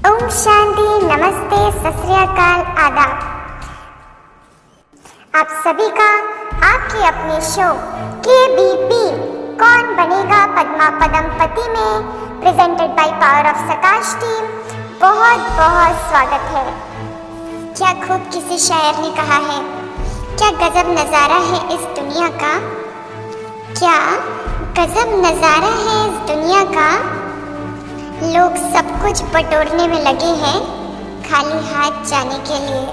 ओम शांति, नमस्ते, सत श्री अकाल, आदाब। आप सभी का आपके अपने शो KBP कौन बनेगा पद्मा पदमपति में presented by power of सकाश team बहुत बहुत स्वागत है। क्या खूब किसी शायर ने कहा है, क्या गजब नज़ारा है इस दुनिया का, क्या गजब नज़ारा है इस दुनिया का। लोग सब कुछ बटोरने में लगे हैं खाली हाथ जाने के लिए,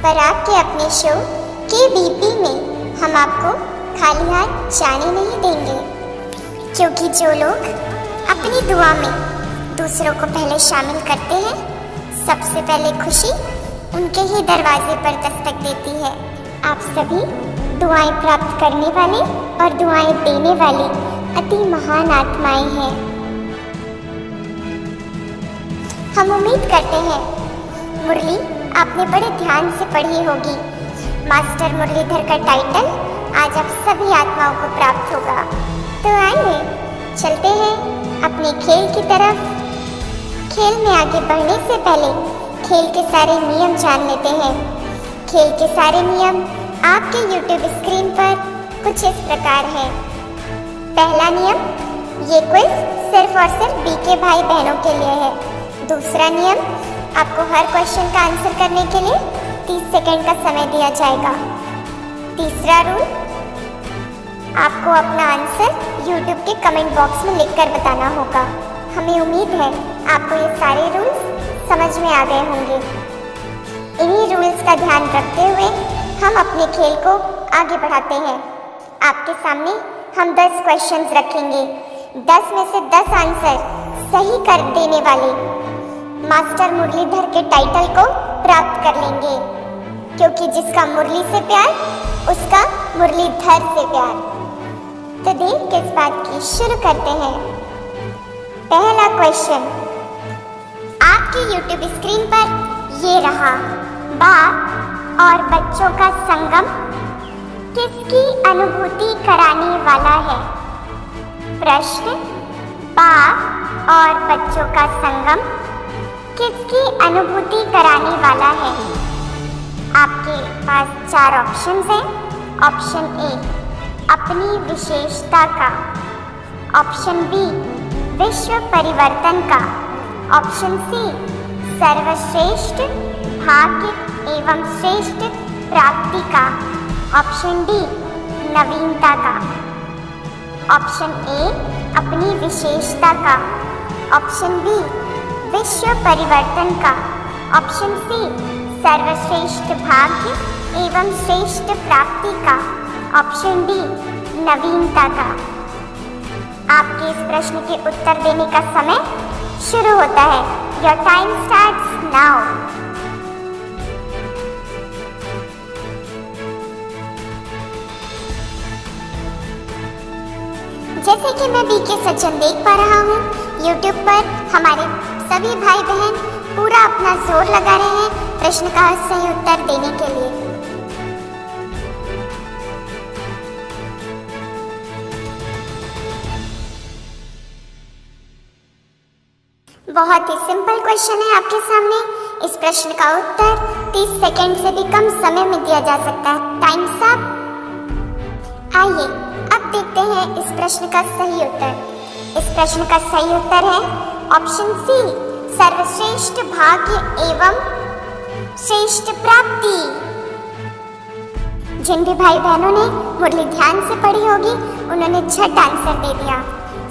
पर आपके अपने शो KBP में हम आपको खाली हाथ जाने नहीं देंगे, क्योंकि जो लोग अपनी दुआ में दूसरों को पहले शामिल करते हैं, सबसे पहले खुशी उनके ही दरवाजे पर दस्तक देती है। आप सभी दुआएं प्राप्त करने वाले और दुआएं देने वाली अति महान आत्माएं हैं। हम उम्मीद करते हैं मुरली आपने बड़े ध्यान से पढ़ी होगी। मास्टर मुरलीधर का टाइटल आज आप सभी आत्माओं को प्राप्त होगा। तो आइए चलते हैं अपने खेल की तरफ। खेल में आगे बढ़ने से पहले खेल के सारे नियम जान लेते हैं। खेल के सारे नियम आपके YouTube स्क्रीन पर कुछ इस प्रकार है। पहला नियम, ये क्विज सिर्फ और सिर्फ BK भाई बहनों के लिए है। दूसरा नियम, आपको हर क्वेश्चन का आंसर करने के लिए 30 सेकंड का समय दिया जाएगा। तीसरा रूल, आपको अपना आंसर YouTube के कमेंट बॉक्स में लिखकर बताना होगा। हमें उम्मीद है आपको ये सारे रूल्स समझ में आ गए होंगे। इन्हीं रूल्स का ध्यान रखते हुए हम अपने खेल को आगे बढ़ाते हैं। आपके सामने हम 10 क्वेश्चंस रखेंगे। 10 में से 10 आंसर सही कर देने वाले मास्टर मुरलीधर के टाइटल को प्राप्त कर लेंगे, क्योंकि जिसका मुरली से प्यार उसका मुरलीधर से प्यार। तो देर किस बात की, शुरू करते हैं। पहला क्वेश्चन आपके YouTube स्क्रीन पर ये रहा। बाप और बच्चों का संगम किसकी अनुभूति कराने वाला है? प्रश्न, बाप और बच्चों का संगम किसकी अनुभूति कराने वाला है? आपके पास 4 ऑप्शंस हैं। ऑप्शन ए, अपनी विशेषता का। ऑप्शन बी, विश्व परिवर्तन का। ऑप्शन सी, सर्वश्रेष्ठ भाग्य एवं श्रेष्ठ प्राप्ति का। ऑप्शन डी, नवीनता का। ऑप्शन ए, अपनी विशेषता का। ऑप्शन बी, विश्व परिवर्तन का। ऑप्शन सी, सर्वश्रेष्ठ भाग्य एवं श्रेष्ठ प्राप्ति का। ऑप्शन डी, नवीनता का। आपके इस प्रश्न के उत्तर देने का समय शुरू होता है। Your time starts now. जैसे कि मैं BK सज्जन देख पा रहा हूँ, YouTube पर हमारे सभी भाई बहन पूरा अपना जोर लगा रहे हैं प्रश्न का सही उत्तर देने के लिए। बहुत ही सिंपल क्वेश्चन है आपके सामने। इस प्रश्न का उत्तर 30 सेकंड से भी कम समय में दिया जा सकता है। Times up. आइए अब देखते हैं इस प्रश्न का सही उत्तर। इस प्रश्न का सही उत्तर है ऑप्शन सी, सर्वश्रेष्ठ भाग्य एवं श्रेष्ठ प्राप्ति। जिन भी भाई बहनों ने मुरली ध्यान से पढ़ी होगी, उन्होंने झट आंसर दे दिया।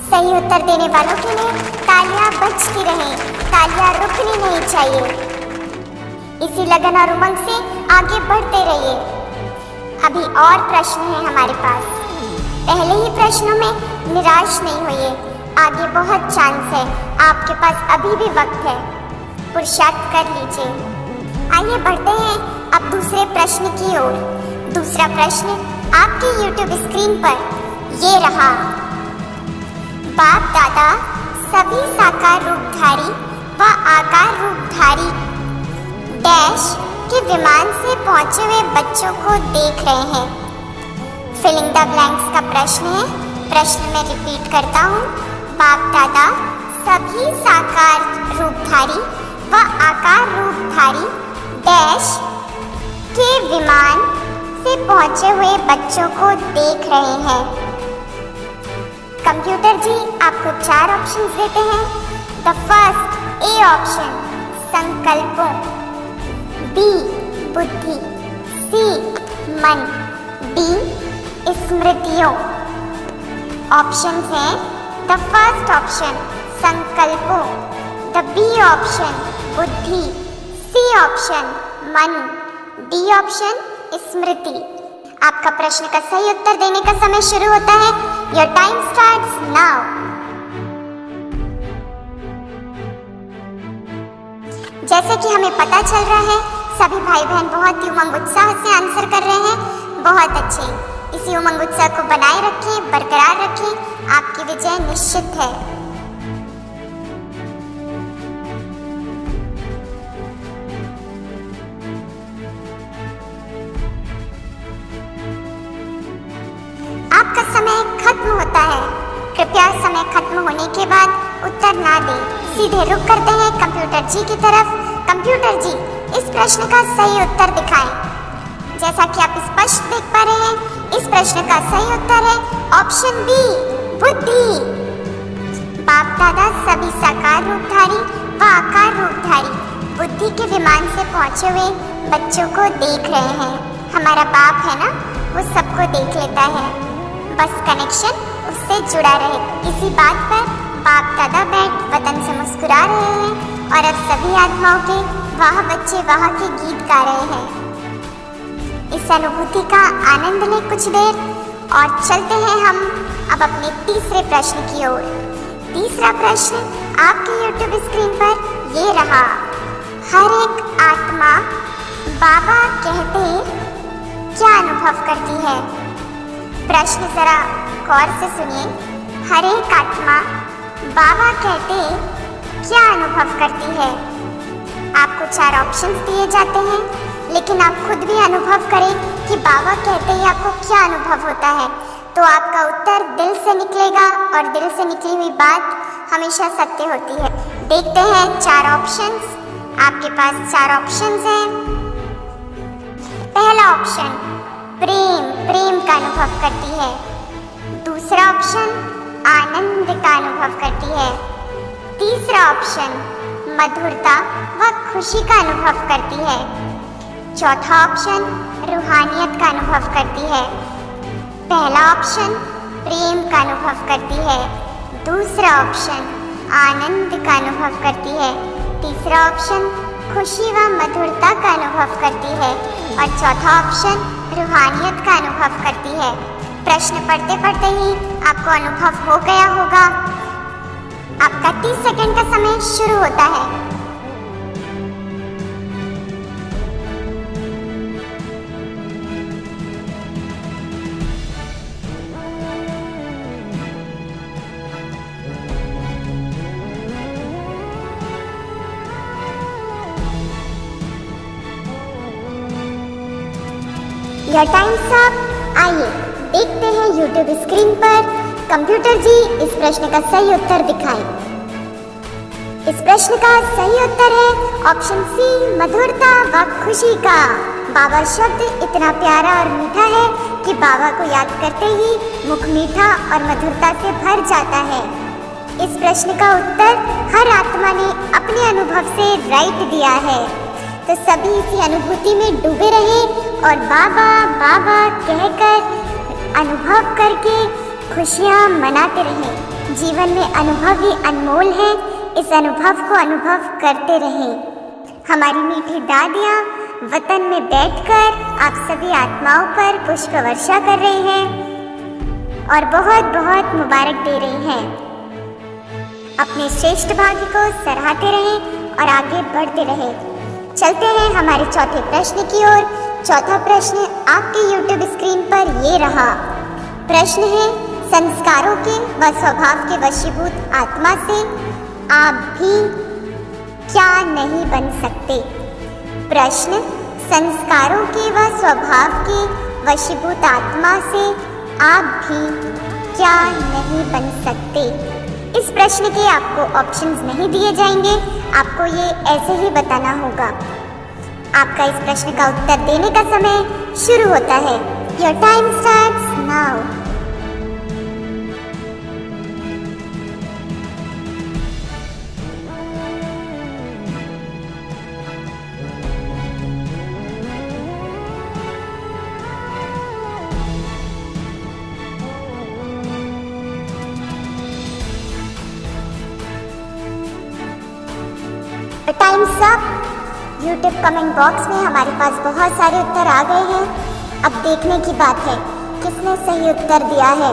सही उत्तर देने वालों के लिए तालियां बजती रहें, तालियां रुकनी नहीं चाहिए। इसी लगन और उमंग से आगे बढ़ते रहिए। अभी और प्रश्न हैं हमारे पास। पहले ही प्रश्नों में निराश नहीं होइए, आगे बहुत चांस है। आपके पास अभी भी वक्त है, पुरुषार्थ कर लीजिए। आइए बढ़ते हैं अब दूसरे प्रश्न की ओर। दूसरा प्रश्न आपके YouTube स्क्रीन पर ये रहा। बाप दादा सभी साकार रूपधारी व आकार रूपधारी डैश के विमान से पहुंचे हुए बच्चों को देख रहे हैं। फिलिंग द ब्लैंक्स का प्रश्न है। प्रश्न में रिपीट करता हूँ। बाप दादा सभी साकार रूपधारी डैश के विमान से पहुंचे हुए बच्चों को देख रहे हैं। कंप्यूटर जी आपको 4 ऑप्शंस देते हैं। द फर्स्ट ए ऑप्शन संकल्पों, बी बुद्धि, सी मन, डी स्मृतियों। ऑप्शंस हैं द फर्स्ट ऑप्शन संकल्पों, द बी ऑप्शन बुद्धि, सी ऑप्शन मन, डी ऑप्शन स्मृति। आपका प्रश्न का सही उत्तर देने का समय शुरू होता है। Your time starts now. जैसे कि हमें पता चल रहा है सभी भाई बहन बहुत ही उमंग उत्साह से आंसर कर रहे हैं। बहुत अच्छे, इसी उमंग उत्साह को बनाए रखें, बरकरार रखें, आपकी विजय निश्चित है। आपका समय खत्म होता है। कृपया समय खत्म होने के बाद उत्तर ना दें, सीधे रुख करते हैं कंप्यूटर जी की तरफ। कंप्यूटर जी इस प्रश्न का सही उत्तर दिखाएं। जैसा कि आप स्पष्ट देख पा रहे हैं इस प्रश्न का सही उत्तर है ऑप्शन बी बुद्धि। बाप दादा सभी साकार रूपधारी व आकार रूपधारी बुद्धि के विमान से पहुंचे हुए बच्चों को देख रहे हैं। हमारा बाप है ना, वो सबको देख लेता है, बस कनेक्शन उससे जुड़ा रहे। इसी बात पर बाप दादा बैठ वतन से मुस्कुरा रहे हैं और अब सभी आत्माओं के वाह बच्चे वाह के गीत गा रहे हैं। इस अनुभूति का आनंद लें कुछ देर और चलते हैं हम अब अपने तीसरे प्रश्न की ओर। तीसरा प्रश्न आपके YouTube स्क्रीन पर ये रहा। हर एक आत्मा बाबा कहते क्या अनुभव करती है? प्रश्न जरा गौर से सुनिए। हर एक आत्मा बाबा कहते क्या अनुभव करती है? आपको 4 ऑप्शंस दिए जाते हैं, लेकिन आप खुद भी अनुभव करें कि बाबा कहते ही आपको क्या अनुभव होता है। तो आपका उत्तर दिल से निकलेगा और दिल से निकली हुई बात हमेशा सत्य होती है। देखते हैं 4 ऑप्शंस। आपके पास 4 ऑप्शंस हैं। पहला ऑप्शन प्रेम, प्रेम का अनुभव करती है। दूसरा ऑप्शन आनंद का अनुभव करती है। तीसरा ऑप्शन मधुरता व खुशी का अनुभव करती है। चौथा ऑप्शन रूहानियत का अनुभव करती है। पहला ऑप्शन प्रेम का अनुभव करती है। दूसरा ऑप्शन आनंद का अनुभव करती है। तीसरा ऑप्शन खुशी व मधुरता का अनुभव करती है और चौथा ऑप्शन रूहानियत का अनुभव करती है। प्रश्न पढ़ते पढ़ते ही आपको अनुभव हो गया होगा। आपका 30 सेकंड का समय शुरू होता है। Your time's up. आइए देखते हैं YouTube स्क्रीन पर कंप्यूटर जी इस प्रश्न का सही उत्तर दिखाएं। इस प्रश्न का सही उत्तर है ऑप्शन सी मधुरता व खुशी का। बाबा शब्द इतना प्यारा और मीठा है कि बाबा को याद करते ही मुख मीठा और मधुरता से भर जाता है। इस प्रश्न का उत्तर हर आत्मा ने अपने अनुभव से राइट दिया है। तो सभी इसी अनुभूति में डूबे रहें और बाबा बाबा कहकर अनुभव करके खुशियाँ मनाते रहें। जीवन में अनुभव ही अनमोल है, इस अनुभव को अनुभव करते रहें। हमारी मीठी दादियाँ वतन में बैठकर आप सभी आत्माओं पर पुष्प वर्षा कर रही हैं और बहुत बहुत मुबारक दे रही हैं। अपने श्रेष्ठ भाग्य को सराहते रहें और आगे बढ़ते रहें। चलते हैं हमारे चौथे प्रश्न की ओर। चौथा प्रश्न आपके YouTube स्क्रीन पर ये रहा। प्रश्न है संस्कारों के व स्वभाव के वशीभूत आत्मा से आप भी क्या नहीं बन सकते? प्रश्न संस्कारों के व स्वभाव के वशीभूत आत्मा से आप भी क्या नहीं बन सकते? इस प्रश्न के आपको ऑप्शंस नहीं दिए जाएंगे, आपको ये ऐसे ही बताना होगा। आपका इस प्रश्न का उत्तर देने का समय शुरू होता है। Your time starts now. Times up. YouTube comment box में हमारे पास बहुत सारे उत्तर आ गए हैं। अब देखने की बात है किसने सही उत्तर दिया है।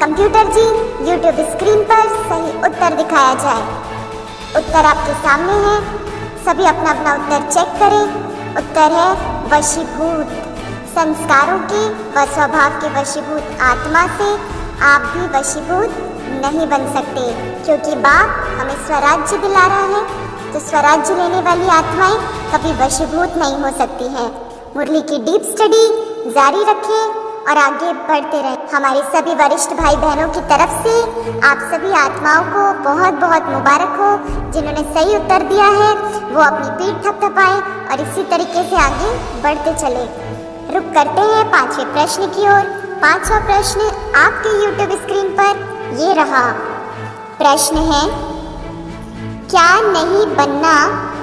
कंप्यूटर जी, यूट्यूब स्क्रीन पर सही उत्तर दिखाया जाए। उत्तर आपके सामने है, सभी अपना अपना उत्तर चेक करें। उत्तर है वशीभूत। संस्कारों के व स्वभाव के वशीभूत आत्मा से आप भी वशीभूत नहीं बन सकते, क्योंकि बाप हमें स्वराज्य दिला रहा है, तो स्वराज्य लेने वाली आत्माएं कभी वशीभूत नहीं हो सकती हैं। मुरली की डीप स्टडी जारी रखें और आगे बढ़ते रहें। हमारे सभी वरिष्ठ भाई बहनों की तरफ से आप सभी आत्माओं को बहुत बहुत मुबारक हो। जिन्होंने सही उत्तर दिया है वो अपनी पीठ थपथपाएं और इसी तरीके से आगे बढ़ते चले। रुक करते हैं 5वें प्रश्न की ओर। 5वां प्रश्न आपके YouTube स्क्रीन पर ये रहा। प्रश्न है, क्या नहीं बनना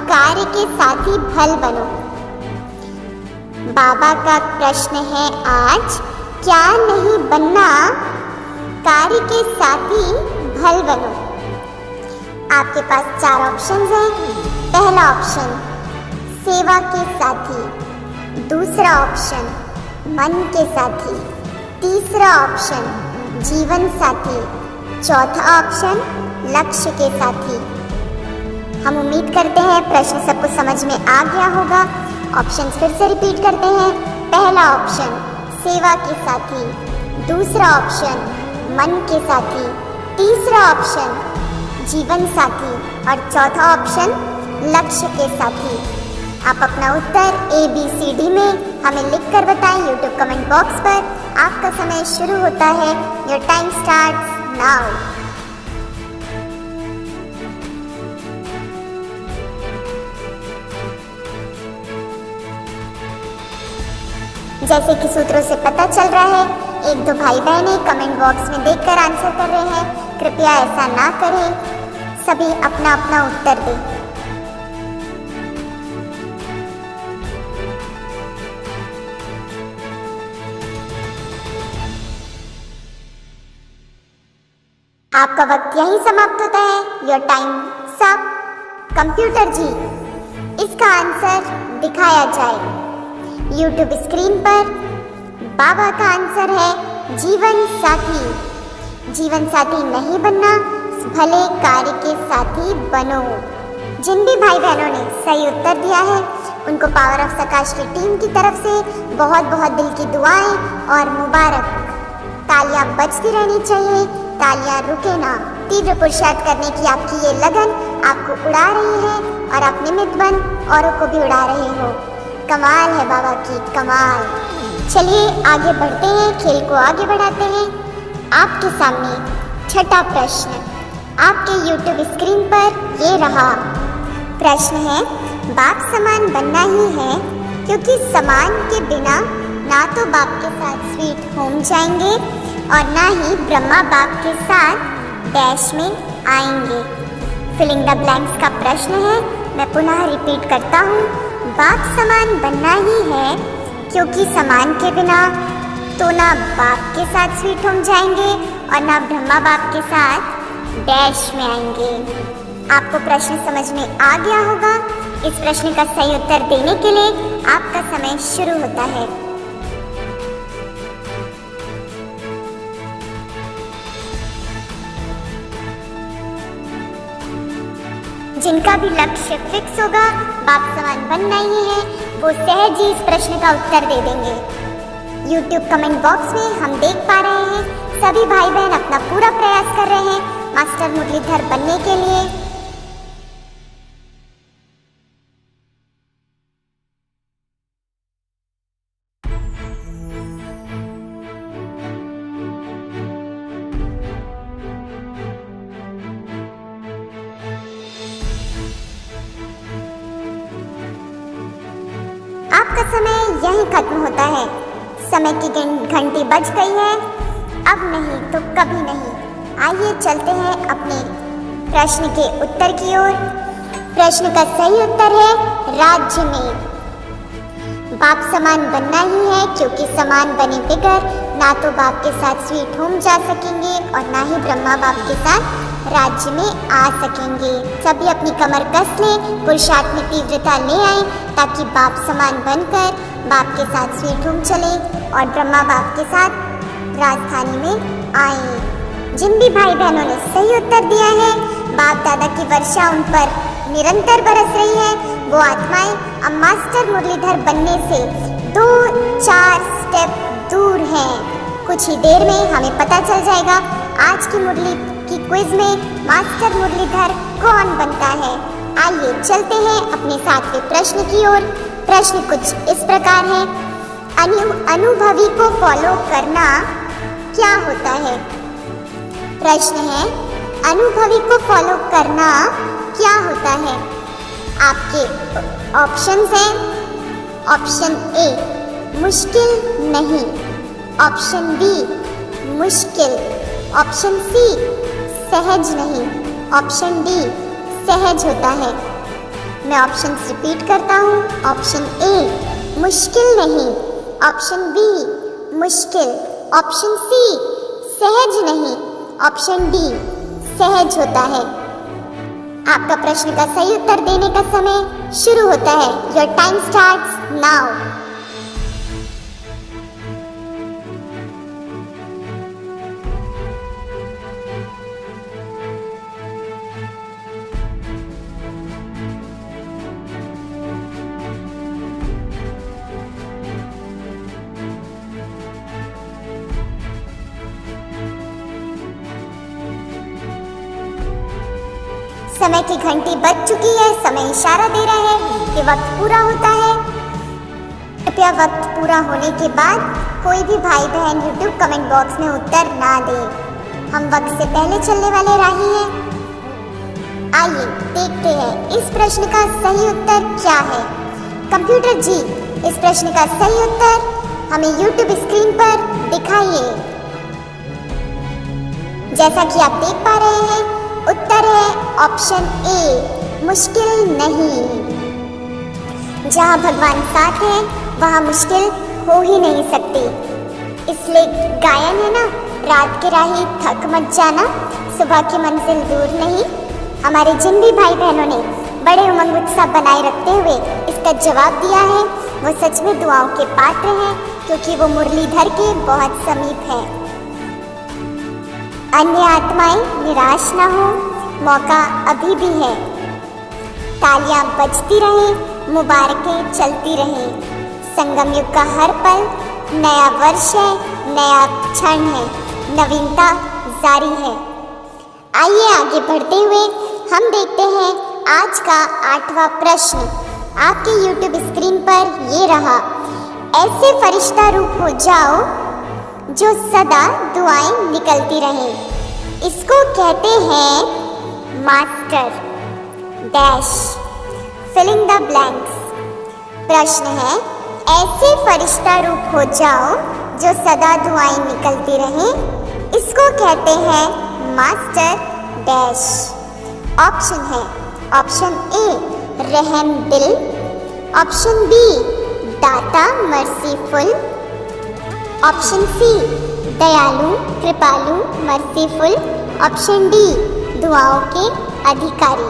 कार्य के साथी फल बनो। बाबा का प्रश्न है आज, क्या नहीं बनना कार्य के साथी फल बनो। आपके पास 4 ऑप्शंस हैं। पहला ऑप्शन सेवा के साथी, दूसरा ऑप्शन मन के साथी, तीसरा ऑप्शन जीवन साथी, चौथा ऑप्शन लक्ष्य के साथी। हम उम्मीद करते हैं प्रश्न सबको समझ में आ गया होगा। ऑप्शन फिर से रिपीट करते हैं। पहला ऑप्शन सेवा के साथी, दूसरा ऑप्शन मन के साथी, तीसरा ऑप्शन जीवन साथी और चौथा ऑप्शन लक्ष्य के साथी। आप अपना उत्तर ABCD में हमें लिखकर बताएं YouTube कमेंट बॉक्स पर। आपका समय शुरू होता है। Your time starts now. जैसे कि सूत्रों से पता चल रहा है, 1-2 भाई बहनें कमेंट बॉक्स में देखकर आंसर कर रहे हैं। कृपया ऐसा ना करें, सभी अपना अपना उत्तर दें। आपका वक्त यही समाप्त होता है। योर टाइम सब। कंप्यूटर जी, इसका आंसर दिखाया जाए। YouTube स्क्रीन पर बाबा का आंसर है जीवन साथी। जीवन साथी नहीं बनना, भले कार्य के साथी बनो। जिन भी भाई बहनों ने सही उत्तर दिया है उनको पावर ऑफ सकाश की टीम की तरफ से बहुत बहुत दिल की दुआएं और मुबारक। तालियां बजती रहनी चाहिए, तालियां रुके ना। तीव्र पुरुषार्थ करने की आपकी ये लगन आपको उड़ा रही है और आप निमित्त बन औरों को भी उड़ा रहे हो। कमाल है बाबा की, कमाल। चलिए आगे बढ़ते हैं, खेल को आगे बढ़ाते हैं। आपके सामने 6ठा प्रश्न आपके YouTube स्क्रीन पर ये रहा। प्रश्न है, बाप समान बनना ही है, क्योंकि समान के बिना ना तो बाप के साथ स्वीट होम जाएंगे और ना ही ब्रह्मा बाप के साथ डैश में आएंगे। फिलिंग द ब्लैंक्स का प्रश्न है, मैं पुनः रिपीट करता हूँ। बाप समान बनना ही है, क्योंकि समान के बिना तो ना बाप के साथ स्वीट होम जाएंगे और ना ब्रह्मा बाप के साथ डैश में आएंगे। आपको प्रश्न समझ में आ गया होगा। इस प्रश्न का सही उत्तर देने के लिए आपका समय शुरू होता है। जिनका भी लक्ष्य फिक्स होगा, बाप समान बनना ही है, वो सहज ही इस प्रश्न का उत्तर दे देंगे। YouTube कमेंट बॉक्स में हम देख पा रहे हैं सभी भाई बहन अपना पूरा प्रयास कर रहे हैं मास्टर मुरलीधर बनने के लिए। आपका समय यहीं खत्म होता है। समय की घंटी बज गई है, अब नहीं तो कभी नहीं। आइए चलते हैं अपने प्रश्न के उत्तर की ओर। प्रश्न का सही उत्तर है राज्य में। बाप समान बनना ही है, क्योंकि समान बने बिगर ना तो बाप के साथ स्वीट होम जा सकेंगे और ना ही ब्रह्मा बाप के साथ राज्य में आ सकेंगे। सभी अपनी कमर कस लें, पुरुषार्थ में तीव्रता ले आए, ताकि बाप समान बनकर बाप के साथ स्वीट होम चले और ब्रह्मा बाप के साथ राजधानी में आए। जिन भी भाई बहनों ने सही उत्तर दिया है, बाप दादा की वर्षा उन पर निरंतर बरस रही है। वो आत्माएं अब मास्टर मुरलीधर बनने से 2-4 स्टेप दूर हैं। कुछ ही देर में हमें पता चल जाएगा आज की मुरली की क्विज में मास्टर मुरलीधर कौन बनता है। आइए चलते हैं अपने 7वें प्रश्न की ओर। प्रश्न कुछ इस प्रकार है, अनुभवी को फॉलो करना क्या होता है? प्रश्न है, अनुभवी को फॉलो करना क्या होता है? आपके ऑप्शंस हैं। ऑप्शन ए मुश्किल नहीं, ऑप्शन बी मुश्किल, ऑप्शन सी सहज नहीं, ऑप्शन डी सहज होता है। मैं ऑप्शन रिपीट करता हूँ। ऑप्शन ए मुश्किल नहीं, ऑप्शन बी मुश्किल, ऑप्शन सी सहज नहीं, ऑप्शन डी सहज होता है। आपका प्रश्न का सही उत्तर देने का समय शुरू होता है। Your time starts now. समय की घंटी बज चुकी है। समय इशारा दे रहा है कि वक्त पूरा होता है। कृपया वक्त पूरा होने के बाद कोई भी भाई बहन YouTube कमेंट बॉक्स में उत्तर ना दे। हम वक्त से पहले चलने वाले राही हैं। आइए देखते हैं इस प्रश्न का सही उत्तर क्या है। कंप्यूटर जी, इस प्रश्न का सही उत्तर हमें YouTube स्क्रीन पर दिखाइए। जैसा कि आप देख पा रहे हैं, उत्तर है ऑप्शन ए मुश्किल नहीं। जहाँ भगवान साथ है वहाँ मुश्किल हो ही नहीं सकती। इसलिए गायन है ना, रात के राही थक मत जाना, सुबह की मंजिल दूर नहीं। हमारे जिन भी भाई बहनों ने बड़े उमंग उत्साह बनाए रखते हुए इसका जवाब दिया है, वो सच में दुआओं के पात्र हैं, क्योंकि वो मुरलीधर के बहुत समीप है। अन्य आत्माएं निराश न हो, मौका अभी भी है। तालियां बजती रहें, मुबारकें चलती रहें। संगम युग का हर पल नया वर्ष है, नया क्षण है, नवीनता जारी है। आइए आगे बढ़ते हुए हम देखते हैं आज का 8वां प्रश्न। आपके YouTube स्क्रीन पर ये रहा, ऐसे फरिश्ता रूप हो जाओ जो सदा दुआएं निकलती रहें। इसको कहते हैं master dash filling the blanks. प्रश्न है, ऐसे फरिश्ता रूप हो जाओ जो सदा दुआएं निकलती रहें। इसको कहते हैं मास्टर डैश। ऑप्शन है, ऑप्शन ए रहम दिल, ऑप्शन बी दाता मर्सीफुल, ऑप्शन सी दयालु कृपालु मर्सीफुल, ऑप्शन डी दुआओं के अधिकारी।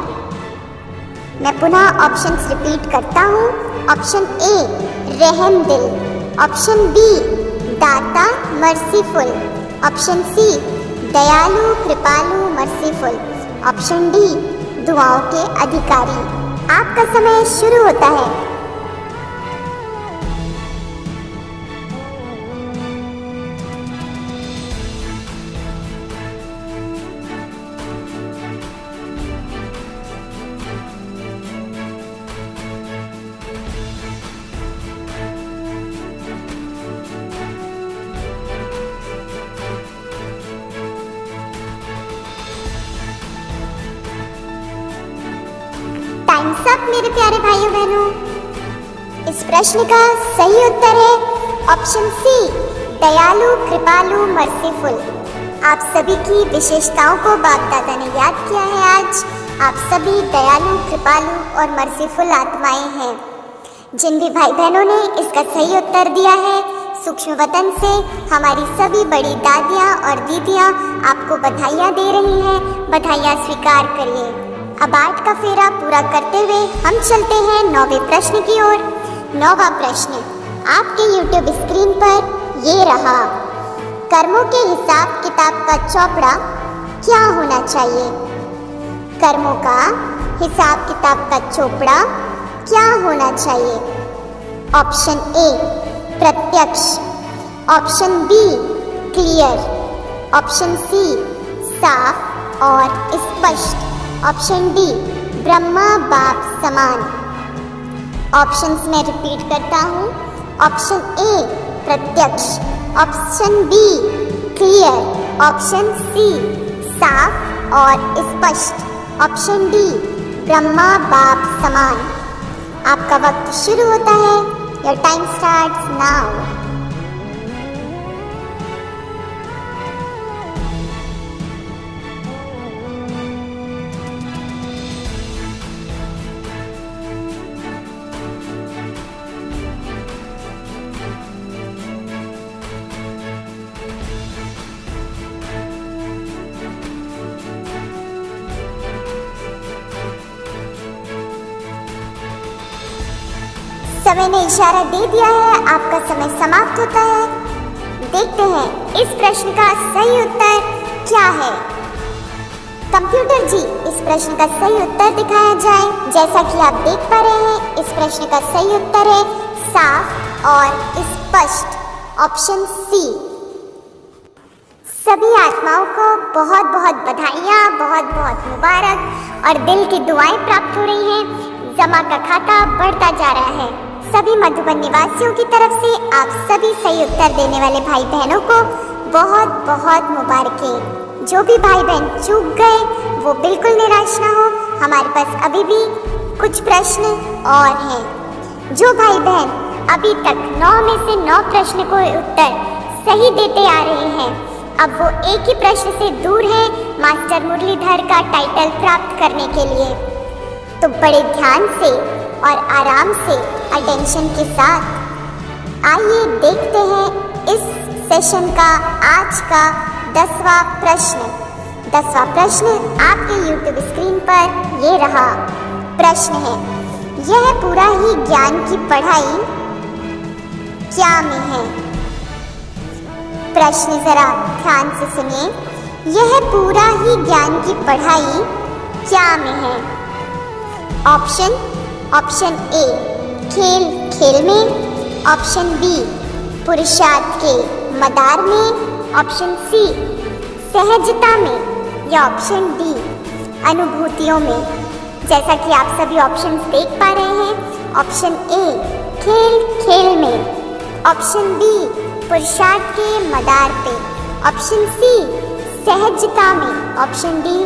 मैं पुनः ऑप्शन रिपीट करता हूँ। ऑप्शन ए रहम दिल, ऑप्शन बी दाता मर्सीफुल, ऑप्शन सी दयालु कृपालु मर्सीफुल, ऑप्शन डी दुआओं के अधिकारी। आपका समय शुरू होता है। टाइम्स अप मेरे प्यारे भाइयों बहनों। इस प्रश्न का सही उत्तर है ऑप्शन सी, दयालु, कृपालु, मर्सीफुल। आप सभी की विशेषताओं को बाप दादा ने याद किया है आज। आप सभी दयालु, कृपालु और मर्सीफुल आत्माएं हैं। जिन भी भाई बहनों ने इसका सही उत्तर दिया है, सूक्ष्म वतन से हमारी सभी बड़ी दादियाँ और दीदियाँ आपको बधाइयाँ दे रही हैं। बधाइयाँ स्वीकार करिए। अब 8 का फेरा पूरा करते हुए हम चलते हैं 9वें प्रश्न की ओर। 9वां प्रश्न आपके YouTube स्क्रीन पर ये रहा। कर्मों के हिसाब किताब का चौपड़ा क्या होना चाहिए? कर्मों का हिसाब किताब का चौपड़ा क्या होना चाहिए? ऑप्शन ए, प्रत्यक्ष। Option B, clear. Option C, साफ और स्पष्ट। ऑप्शन डी, ब्रह्मा बाप समान। ऑप्शंस में रिपीट करता हूँ। ऑप्शन ए, प्रत्यक्ष। Option B, clear. Option C, साफ और स्पष्ट। ऑप्शन डी, ब्रह्मा बाप समान। आपका वक्त शुरू होता है। Your time starts now. समय ने इशारा दे दिया है, आपका समय समाप्त होता है। देखते हैं इस प्रश्न का सही उत्तर क्या है। कंप्यूटर जी, इस प्रश्न का सही उत्तर दिखाया जाए। जैसा कि आप देख पा रहे हैं, इस प्रश्न का सही उत्तर है साफ और स्पष्ट। Option C. सभी आत्माओं को बहुत बहुत बधाइयाँ, बहुत बहुत मुबारक और दिल की दुआएं प्राप्त हो रही हैं। जमा का खाता बढ़ता जा रहा है। सभी मधुबन निवासियों की तरफ से आप सभी सही उत्तर देने वाले भाई बहनों को बहुत बहुत मुबारकें। जो भी भाई बहन चूक गए वो बिल्कुल निराश ना हो। हमारे पास अभी भी कुछ प्रश्न और हैं। जो भाई बहन अभी तक 9 में से 9 प्रश्न को उत्तर सही देते आ रहे हैं, अब वो एक ही प्रश्न से दूर है मास्टर मुरलीधर का टाइटल प्राप्त करने के लिए। तो बड़े ध्यान से और आराम से अटेंशन के साथ आइए देखते हैं इस सेशन का आज का 10वां प्रश्न। 10वां प्रश्न आपके YouTube स्क्रीन पर ये रहा। प्रश्न है, यह पूरा ही ज्ञान की पढ़ाई क्या में है? प्रश्न जरा ध्यान से सुनिए। यह पूरा ही ज्ञान की पढ़ाई क्या में है? ऑप्शन ए, खेल खेल में। ऑप्शन बी, पुरुषार्थ के मदार में। ऑप्शन सी, सहजता में। या ऑप्शन डी, अनुभूतियों में। जैसा कि आप सभी ऑप्शंस देख पा रहे हैं, ऑप्शन ए, खेल खेल में। ऑप्शन बी, पुरुषार्थ के मदार पे। ऑप्शन सी, सहजता में। ऑप्शन डी,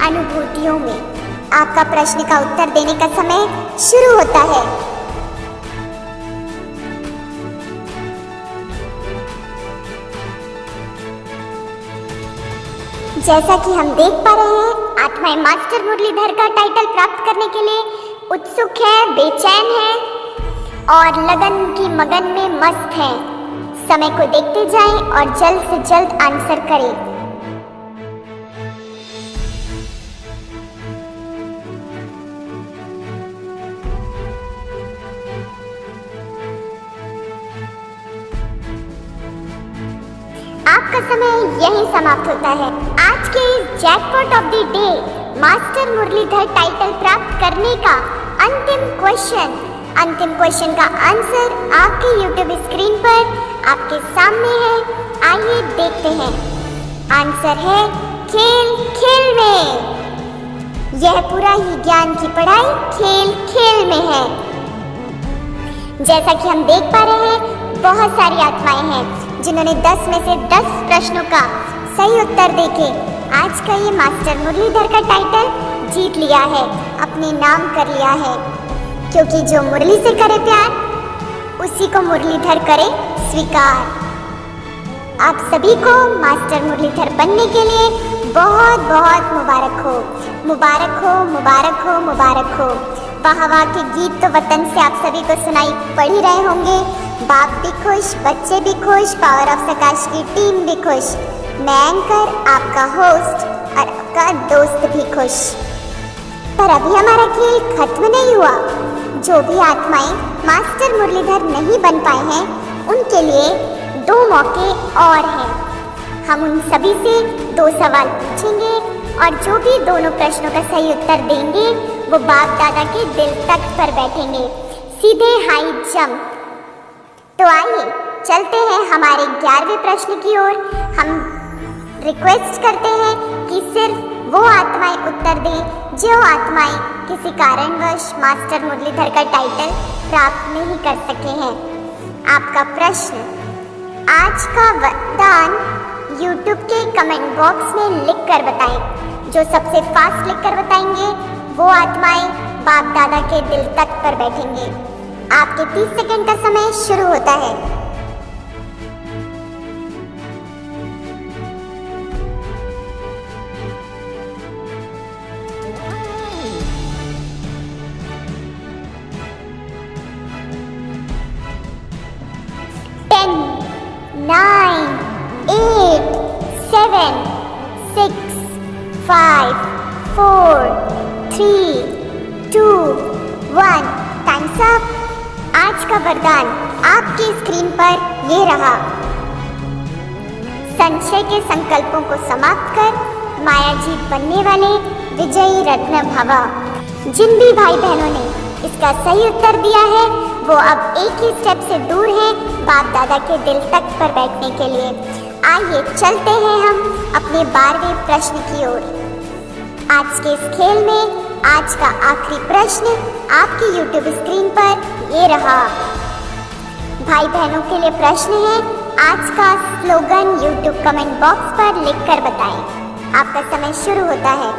अनुभूतियों में। आपका प्रश्न का उत्तर देने का समय शुरू होता है। जैसा कि हम देख पा रहे हैं, आत्माएं मास्टर मुरलीधर का टाइटल प्राप्त करने के लिए उत्सुक है, बेचैन है और लगन की मगन में मस्त है। समय को देखते जाएं और जल्द से जल्द आंसर करें। आपका समय यही समाप्त होता है। आज के इस jackpot of the day master Muralidhar title प्राप्त करने का अंतिम क्वेश्चन का आंसर आपके YouTube स्क्रीन पर आपके सामने है। आइए देखते हैं। आंसर है खेल खेल में। यह पूरा ही ज्ञान की पढ़ाई खेल खेल में है। जैसा कि हम देख पा रहे हैं, बहुत सारी आत्माएं हैं जिन्होंने 10 में से 10 प्रश्नों का सही उत्तर देके आज का ये मास्टर मुरलीधर का टाइटल जीत लिया है, अपने नाम कर लिया है। क्योंकि जो मुरली से करे प्यार उसी को मुरलीधर करे स्वीकार। आप सभी को मास्टर मुरलीधर बनने के लिए बहुत बहुत मुबारक हो, मुबारक हो, मुबारक हो, मुबारक हो। वाह वाह के गीत तो वतन से आप सभी को सुनाई पड़ ही रहे होंगे। बाप भी खुश, बच्चे भी खुश, पावर ऑफ सकाश की टीम भी खुश, मैं एंकर आपका होस्ट और आपका दोस्त भी खुश। पर अभी हमारा खेल खत्म नहीं हुआ। जो भी आत्माएं मास्टर मुरलीधर नहीं बन पाए हैं उनके लिए 2 मौके और हैं। हम उन सभी से 2 सवाल पूछेंगे और जो भी दोनों प्रश्नों का सही उत्तर देंगे वो बाप दादा के दिल तख्त पर बैठेंगे, सीधे हाई जंप। तो आइए चलते हैं हमारे 11वें प्रश्न की ओर। हम रिक्वेस्ट करते हैं कि सिर्फ वो आत्माएं उत्तर दें जो आत्माएं किसी कारणवश मास्टर मुरलीधर का टाइटल प्राप्त नहीं कर सके हैं। आपका प्रश्न, आज का वरदान YouTube के कमेंट बॉक्स में लिख कर बताएं। जो सबसे फास्ट लिख कर बताएंगे वो आत्माएं बाप दादा के दिल तख्त पर बैठेंगे। आपके 30 सेकंड का समय शुरू होता है। Ten, 9, 8, 7, 6, 5, 4, 3, 2, 1। Times up. आज का वरदान आपकी स्क्रीन पर ये रहा। संशय के संकल्पों को समाप्त कर मायाजीत बनने वाले विजयी रत्न भवा। जिन भी भाई बहनों ने इसका सही उत्तर दिया है वो अब एक ही स्टेप से दूर हैं बाप दादा के दिल तख्त पर बैठने के लिए। आइए चलते हैं हम अपने 12वें प्रश्न की ओर। आज के इस खेल में आज का आखिरी प्रश्न आपकी YouTube स्क्रीन पर ये रहा। भाई बहनों के लिए प्रश्न है, आज का स्लोगन YouTube कमेंट बॉक्स पर लिखकर बताएं। आपका समय शुरू होता है।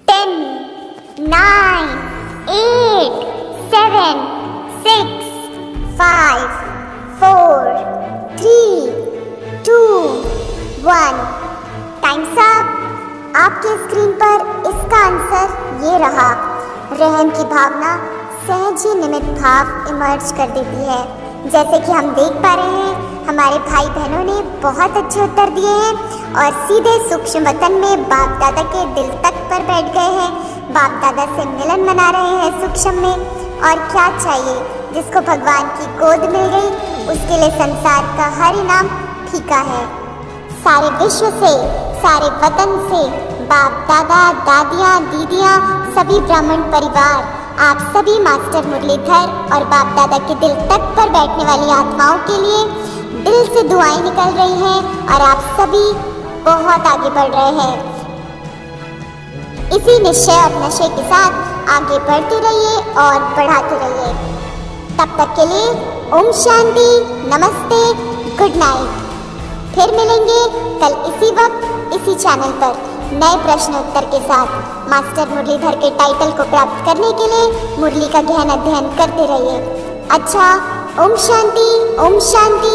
Ten, 9, 8, 7, 6, 5, 4, 3, 2, 1। Times up. आपके स्क्रीन पर इसका आंसर ये रहा। रहम की भावना सहज ही निमित्त भाव इमर्ज कर देती है। जैसे कि हम देख पा रहे हैं हमारे भाई बहनों ने बहुत अच्छे उत्तर दिए हैं और सीधे सूक्ष्म वतन में बाप दादा के दिल तख्त पर बैठ गए हैं। बाप दादा से मिलन मना रहे हैं सूक्ष्म में। और क्या चाहिए, जिसको भगवान की गोद मिल गई उसके लिए संसार का हर इनाम फीका है। सारे विश्व से, सारे वतन से बाप दादा, दादियाँ, दीदियाँ, सभी ब्राह्मण परिवार, आप सभी मास्टर मुरलीधर और बाप दादा के दिल तख्त पर बैठने वाली आत्माओं के लिए दिल से दुआएं निकल रही हैं और आप सभी बहुत आगे बढ़ रहे हैं। इसी निश्चय और नशे के साथ आगे बढ़ते रहिए और बढ़ाते रहिए। तब तक के लिए ओम शांति, नमस्ते, गुड नाइट। फिर मिलेंगे कल इसी वक्त इसी चैनल पर नए प्रश्न उत्तर के साथ। मास्टर मुरलीधर के टाइटल को प्राप्त करने के लिए मुरली का गहन अध्ययन करते रहिए। अच्छा, ओम शांति, ओम शांति।